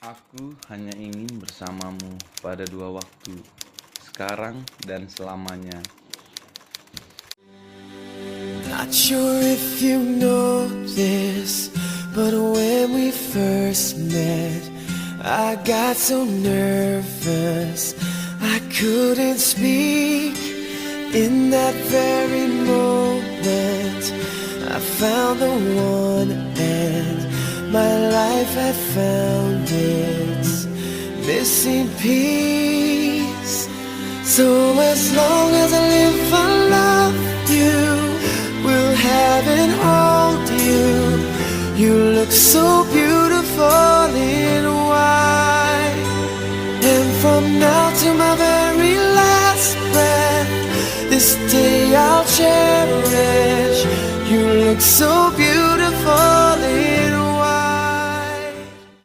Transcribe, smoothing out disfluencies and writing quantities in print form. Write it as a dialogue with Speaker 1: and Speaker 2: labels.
Speaker 1: Aku hanya ingin bersamamu pada dua waktu, sekarang dan selamanya.
Speaker 2: Not sure if you know this, but when we first met, I got so nervous I couldn't speak. In that very moment, I found the one, and my life had found its missing piece. So as long as I live, I love you, will have and hold you. You look so beautiful in white, and from now to my very last breath, this day I'll cherish. You look so